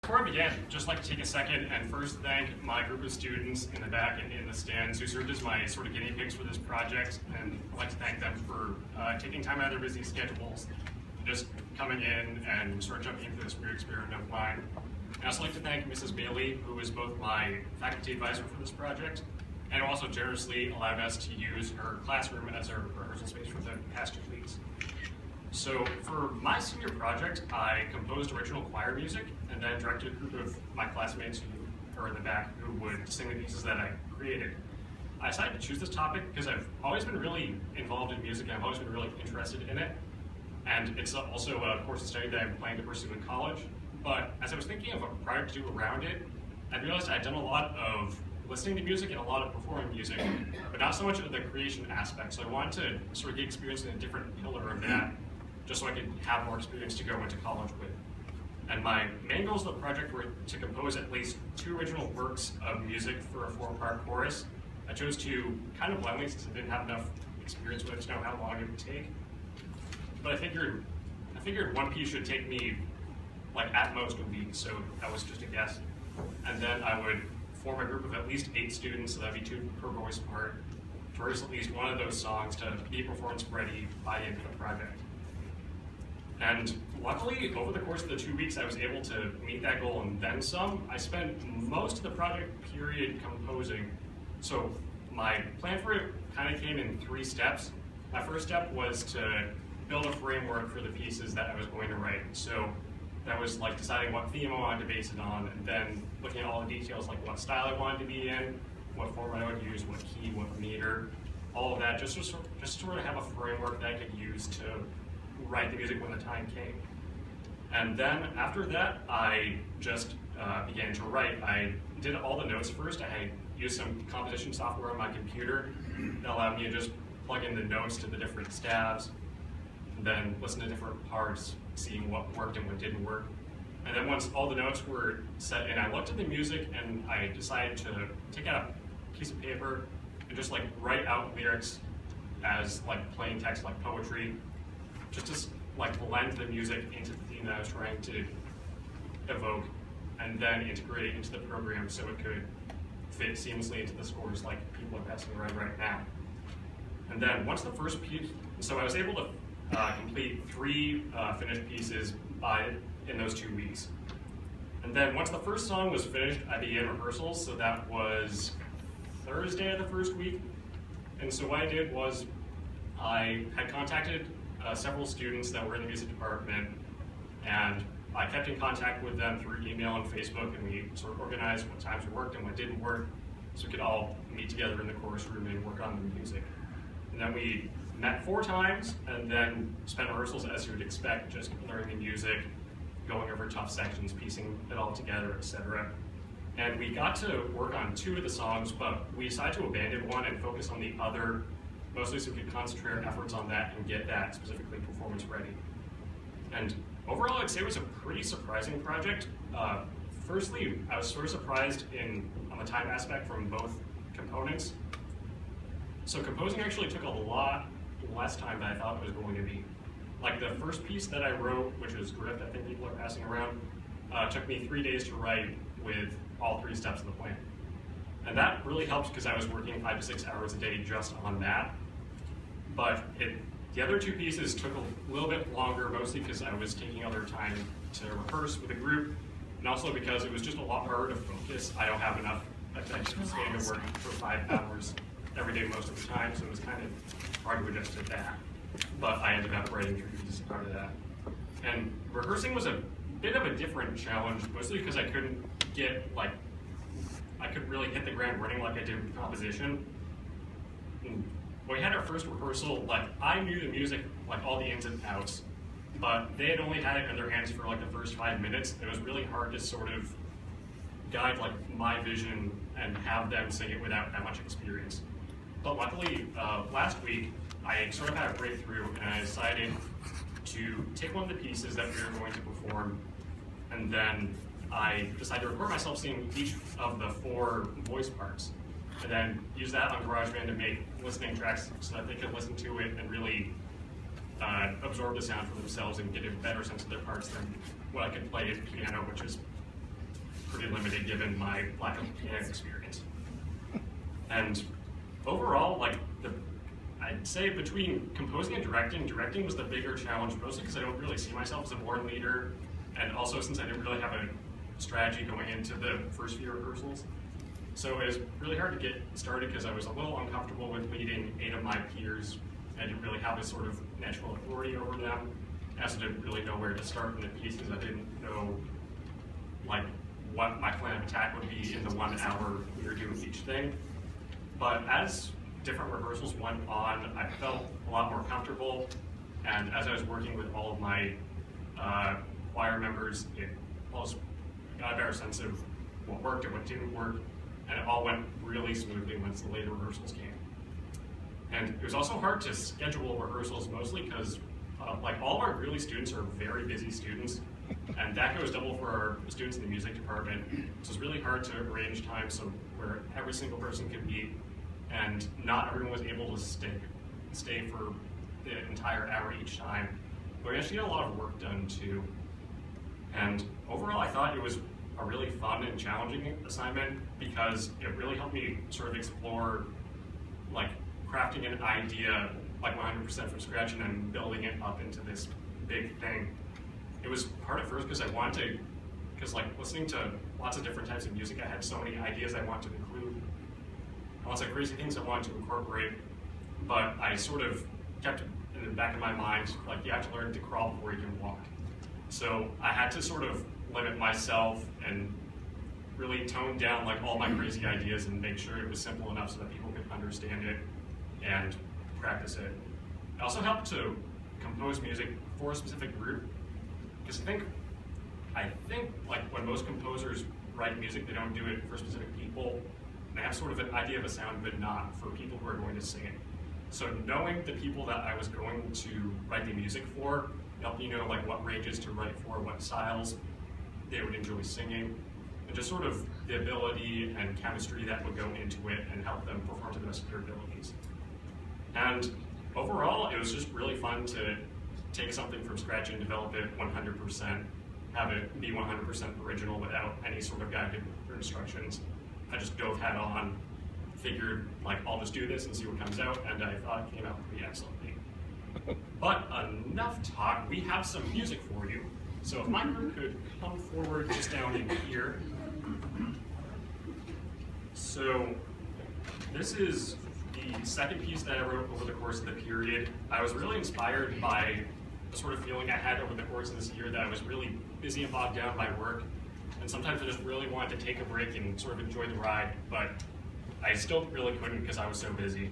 Before I begin, I'd just like to take a second and first thank my group of students in the back and in the stands who served as my sort of guinea pigs for this project, and I'd like to thank them for taking time out of their busy schedules, just coming in and sort of jumping into this weird experiment of mine. I'd also like to thank Mrs. Bailey, who was both my faculty advisor for this project, and also generously allowed us to use her classroom as our rehearsal space for the past 2 weeks. So for my senior project, I composed original choir music and then directed a group of my classmates who are in the back who would sing the pieces that I created. I decided to choose this topic because I've always been really involved in music and I've always been really interested in it. And it's also a course of study that I'm planning to pursue in college. But as I was thinking of a project to do around it, I realized I'd done a lot of listening to music and a lot of performing music, but not so much of the creation aspect. So I wanted to sort of get experience in a different pillar of that, just so I could have more experience to go into college with. And my main goals of the project were to compose at least 2 original works of music for a 4-part chorus. I chose to kind of blindly since I didn't have enough experience with it to know how long it would take. But I figured one piece should take me like at most a week, so that was just a guess. And then I would form a group of at least 8 students, so that'd be 2 per voice part, to rehearse at least one of those songs to be performance ready by the end of the project. And luckily, over the course of the 2 weeks, I was able to meet that goal and then some. I spent most of the project period composing. So my plan for it kind of came in 3 steps. My first step was to build a framework for the pieces that I was going to write. So that was like deciding what theme I wanted to base it on, and then looking at all the details like what style I wanted to be in, what format I would use, what key, what meter, all of that, just to sort of have a framework that I could use to write the music when the time came. And then after that, I just began to write. I did all the notes first. I used some composition software on my computer that allowed me to just plug in the notes to the different stabs, and then listen to different parts, seeing what worked and what didn't work. And then once all the notes were set in, I looked at the music and I decided to take out a piece of paper and just like write out lyrics as like plain text, like poetry, just to like blend the music into the theme that I was trying to evoke, and then integrate it into the program so it could fit seamlessly into the scores like people are passing around right now. And then once the first piece, so I was able to complete 3 finished pieces in those 2 weeks. And then once the first song was finished, I began rehearsals, so that was Thursday of the first week. And so what I did was I had contacted several students that were in the music department, and I kept in contact with them through email and Facebook, and we sort of organized what times worked and what didn't work, so we could all meet together in the chorus room and work on the music. And then we met 4 times, and then spent rehearsals as you would expect, just learning the music, going over tough sections, piecing it all together, etc. And we got to work on 2 of the songs, but we decided to abandon one and focus on the other, mostly so we could concentrate our efforts on that and get that specifically performance ready. And overall, I'd say it was a pretty surprising project. Firstly, I was sort of surprised on the time aspect from both components. So composing actually took a lot less time than I thought it was going to be. Like the first piece that I wrote, which was Drift, I think people are passing around, took me 3 days to write with all 3 steps of the plan. And that really helped because I was working 5 to 6 hours a day just on that. But the other 2 pieces took a little bit longer, mostly because I was taking other time to rehearse with a group, and also because it was just a lot harder to focus. I don't have enough attention span to work for 5 hours every day most of the time, so it was kind of hard to adjust to that. But I ended up writing 3 pieces as part of that. And rehearsing was a bit of a different challenge, mostly because I couldn't I could really hit the ground running like I did with composition. And when we had our first rehearsal, like I knew the music, like all the ins and outs, but they had only had it in their hands for like the first 5 minutes. It was really hard to sort of guide like my vision and have them sing it without that much experience. But luckily, last week, I sort of had a breakthrough, and I decided to take one of the pieces that we were going to perform, and then I decided to record myself singing each of the 4 voice parts, and then use that on GarageBand to make listening tracks so that they could listen to it and really absorb the sound for themselves and get a better sense of their parts than what I could play at piano, which is pretty limited given my lack of piano experience. And overall, like I'd say between composing and directing was the bigger challenge, mostly because I don't really see myself as a born leader, and also since I didn't really have a strategy going into the first few rehearsals. So it was really hard to get started because I was a little uncomfortable with leading 8 of my peers. I didn't really have a sort of natural authority over them. I also didn't really know where to start in the pieces. I didn't know like what my plan of attack would be in the 1 hour we were doing each thing. But as different rehearsals went on, I felt a lot more comfortable. And as I was working with all of my choir members, it also got a better sense of what worked and what didn't work. And it all went really smoothly once the later rehearsals came. And it was also hard to schedule rehearsals, mostly because like all of our really students are very busy students, and that goes double for our students in the music department. So it's really hard to arrange time so where every single person could be, and not everyone was able to stay for the entire hour each time. But we actually got a lot of work done too. And overall, I thought it was a really fun and challenging assignment because it really helped me sort of explore like crafting an idea like 100% from scratch and then building it up into this big thing. It was hard at first because I wanted to, because like listening to lots of different types of music, I had so many ideas I wanted to include, lots of crazy things I wanted to incorporate, but I sort of kept in the back of my mind, like you have to learn to crawl before you can walk. So I had to sort of limit myself and really tone down like all my crazy ideas and make sure it was simple enough so that people could understand it and practice it. It also helped to compose music for a specific group, because I think like when most composers write music, they don't do it for specific people. They have sort of an idea of a sound, but not for people who are going to sing it. So knowing the people that I was going to write the music for helped me know like what ranges to write for, what styles they would enjoy singing, and just sort of the ability and chemistry that would go into it and help them perform to the best of their abilities. And overall, it was just really fun to take something from scratch and develop it 100%, have it be 100% original without any sort of guided or instructions. I just dove head on, figured like I'll just do this and see what comes out, and I thought it came out pretty excellently. But enough talk, we have some music for you. So if my group could come forward just down in here. So this is the second piece that I wrote over the course of the period. I was really inspired by the sort of feeling I had over the course of this year that I was really busy and bogged down by work, and sometimes I just really wanted to take a break and sort of enjoy the ride, but I still really couldn't because I was so busy.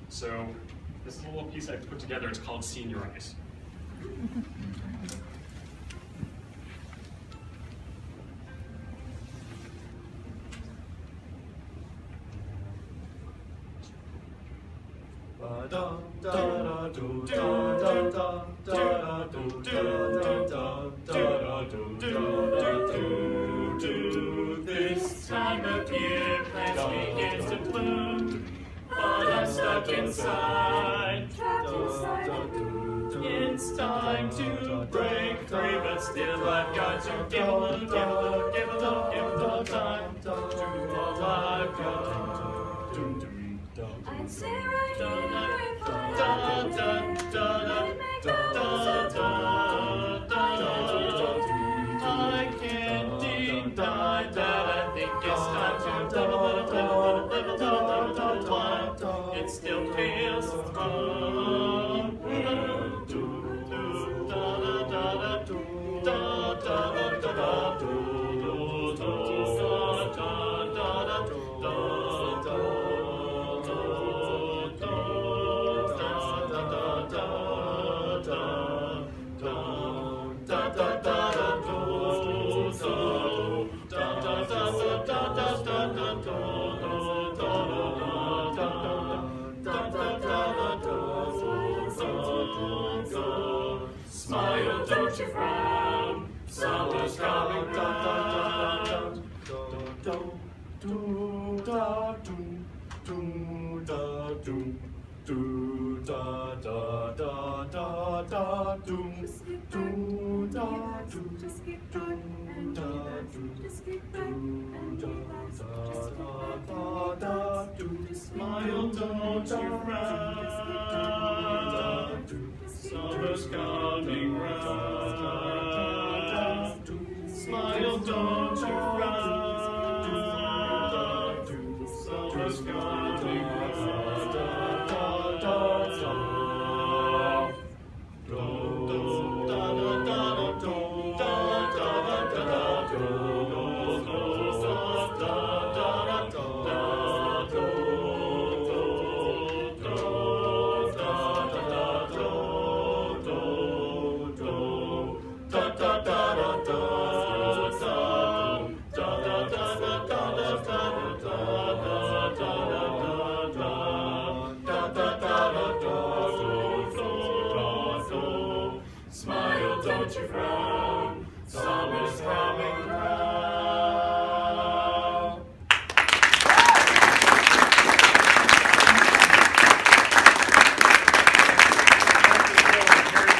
So this is a little piece I put together. It's called Seniorize. This time of year, plants begin to bloom, but I'm stuck inside, trapped inside a cocoon. It's time to break free, but still I've got to give a little time to all I've got. I'd stay right here if I I can't deny that I think it's time to live a little time. It still feels good. Smile, don't you frown. Summer's coming round.